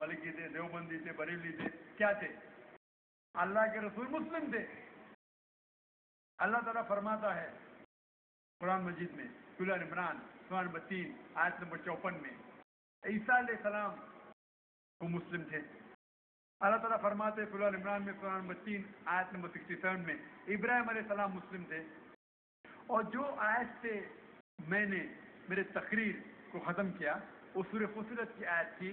Maliki थे, देवबंदी थे, बरेली थे, क्या थे? अल्लाह के रसूल मुस्लिम थे। अल्लाह ताला फरमाता है कुरान मजीद में सूरह इमरान सूरह नंबर 3 आयत नंबर 54 में, ईसा अलैहिस्सलाम वो मुस्लिम थे। अल्लाह ताला फरमाते हैं सूरह इमरान में सूरह नंबर 3 आयत नंबर 67 में, इब्राहिम अलैहिस्सलाम मुस्लिम थे। और जो आयत से मैंने मेरे तकरीर को ख़त्म किया वो सूरह फुसिलत की आयत थी,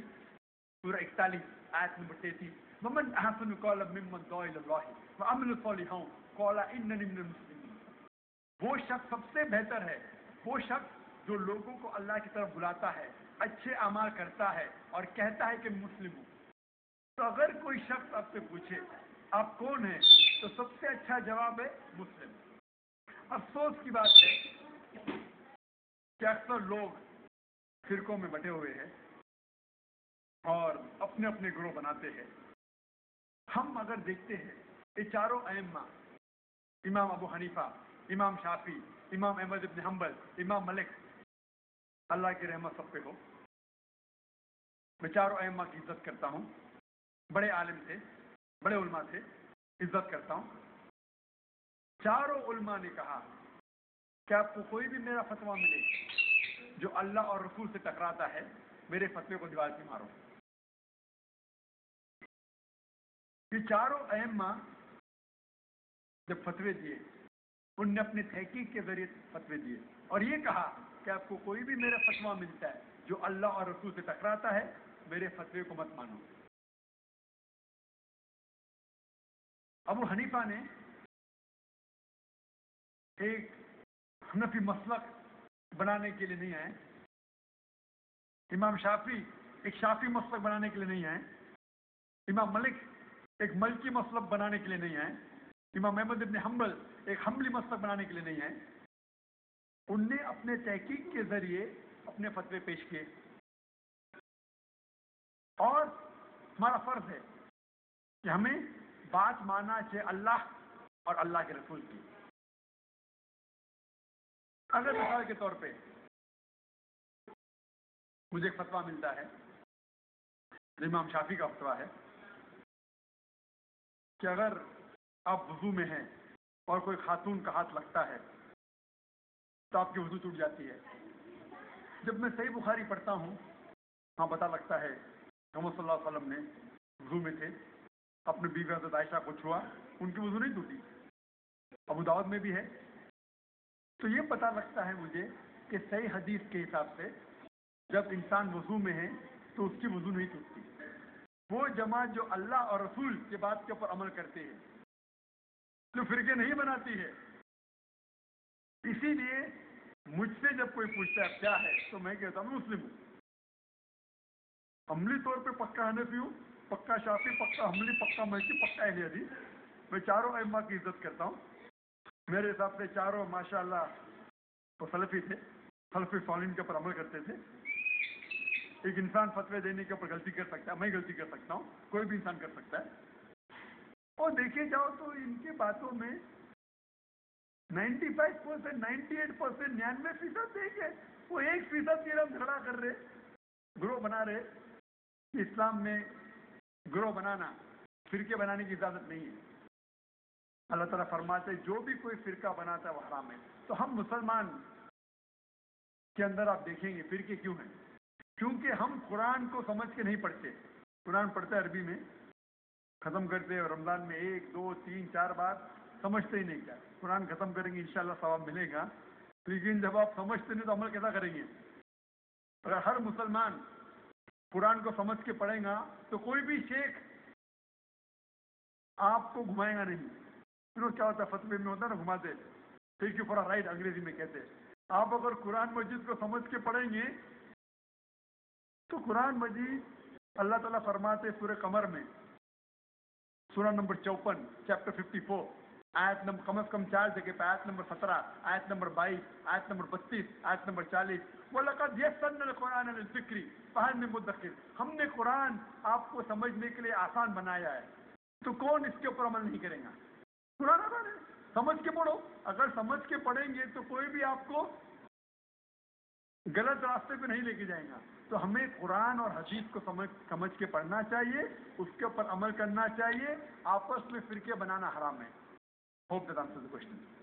सूरह 41 आयत नंबर 33, वमन अहसनु क़ौलन मिम्मन दुआ इलल्लाहि व अमिला सालिहान क़ाला इन्ननी मिनल मुस्लिमीन। वो शख्स सबसे बेहतर है, वो शख्स जो लोगों को अल्लाह की तरफ बुलाता है, अच्छे अमाल करता है और कहता है कि मुस्लिम हूँ। तो अगर कोई शख्स आपसे पूछे आप कौन हैं, तो सबसे अच्छा जवाब है मुस्लिम। अफसोस की बात है कि अक्सर लोग फिरकों में बटे हुए हैं और अपने अपने ग्रोह बनाते हैं। हम अगर देखते हैं ये चारों अइम्मा, इमाम अबू हनीफा, इमाम शाफी, इमाम अहमद इब्न हम्बल, इमाम मलिक, अल्लाह की रहमत सब पे हो। मैं चारों अइम्मा की इज्जत करता हूँ, बड़े आलिम थे, बड़े उलमा थे, इज्जत करता हूँ। चारों उलमा ने कहा कि आपको कोई भी मेरा फतवा मिले जो अल्लाह और रसूल से टकराता है, मेरे फतवे को दीवार से मारो। ये चारों अइम्मा जब फतवे दिए, उनने अपने तहकीक के जरिए फतवे दिए और ये कहा कि आपको कोई भी मेरा फतवा मिलता है जो अल्लाह और रसूल से टकराता है, मेरे फतवे को मत मानो। अबू हनीफा ने एक हनफी मसलक बनाने के लिए नहीं आए, इमाम शाफी एक शाफी मसलक बनाने के लिए नहीं आए, इमाम मलिक एक मलकी मसलक बनाने के लिए नहीं आए, इमाम अहमद इब्न हम्बल एक हम्बली मसलक बनाने के लिए नहीं आए। उनने अपने तहकीक के जरिए अपने फतवे पेश किए और हमारा फर्ज है कि हमें बात मानना चाहिए अल्लाह और अल्लाह के रसूल की। अगर मिसाल के तौर पे मुझे एक फतवा मिलता है, इमाम शाफी का फतवा है कि अगर आप वुजू में हैं और कोई खातून का हाथ लगता है तो आपकी वुजू टूट जाती है। जब मैं सही बुखारी पढ़ता हूँ, हाँ पता लगता है मोहम्मद सल्लल्लाहु अलैहि वसल्लम ने वुजू में थे, अपने बीवी हज़रत आयशा को छुआ, उनकी वुजू नहीं टूटी। अबू दाऊद में भी है। तो ये पता लगता है मुझे कि सही हदीस के हिसाब से जब इंसान वुजू में है तो उसकी वुजू नहीं टूटती। वो जमात जो अल्लाह और रसूल के बात के ऊपर अमल करते हैं, जो फिरके नहीं बनाती है। इसीलिए मुझसे जब कोई पूछता है क्या है, तो मैं कहता हूँ मुस्लिम हूँ। अमली तौर पे पक्का हनफी हूँ, पक्का शाफी, पक्का हमली, पक्का मलकी, पक्का अहले हदीस। मैं चारों अइम्मा की इज्जत करता हूँ। मेरे हिसाब से चारों माशाअल्लाह तो सलफी थे, सलफी सालिन के ऊपर अमल करते थे। एक इंसान फतवे देने के ऊपर गलती कर सकता है, मैं गलती कर सकता हूँ, कोई भी इंसान कर सकता है। और देखे जाओ तो इनके बातों में 95%, 98%, 99% देखे, वो 1% की हम झगड़ा कर रहे, ग्रोह बना रहे। इस्लाम में ग्रोह बनाना, फिरके बनाने की इजाजत नहीं है। अल्लाह ताला फरमाते जो भी कोई फिरका बनाता है वो हराम है। तो हम मुसलमान के अंदर आप देखेंगे फिरके क्यों हैं? क्योंकि हम कुरान को समझ के नहीं पढ़ते। कुरान पढ़ते अरबी में, खत्म करते हैं रमजान में 1, 2, 3, 4 बार, समझते ही नहीं। क्या कुरान खत्म करेंगे इंशाल्लाह सवाब मिलेगा, लेकिन जब आप समझते नहीं तो अमल कैसा करेंगे? अगर हर मुसलमान कुरान को समझ के पढ़ेगा तो कोई भी शेख आपको घुमाएगा नहीं। फिर क्या होता है, फतवे में होता है ना, घुमाते, take you for a ride, अंग्रेजी में कहते हैं। आप अगर कुरान मजीद को समझ के पढ़ेंगे तो कुरान मजीद अल्लाह ताला फरमाते सूरह कमर में, सूरह नंबर 54, चैप्टर 54, आयत नंबर कम से कम 4 जगह पे, आयत नंबर 17, आयत नंबर 22, आयत नंबर 32, आयत नंबर 40, वलक़द यस्सरनल क़ुरआन लिज़्ज़िक्रि फ़हल मिन मुद्दकिर। हमने कुरान आपको समझने के लिए आसान बनाया है, तो कौन इसके ऊपर अमल नहीं करेगा? कुरान आसान है, समझ के पढ़ो। अगर समझ के पढ़ेंगे तो कोई भी आपको गलत रास्ते पे नहीं लेके जाएगा। تو ہمیں قرآن اور حدیث کو سمجھ کے پڑھنا چاہیے، اس کے اوپر عمل کرنا چاہیے. آپس میں فرقے بنانا حرام ہے. Hope that answers the question.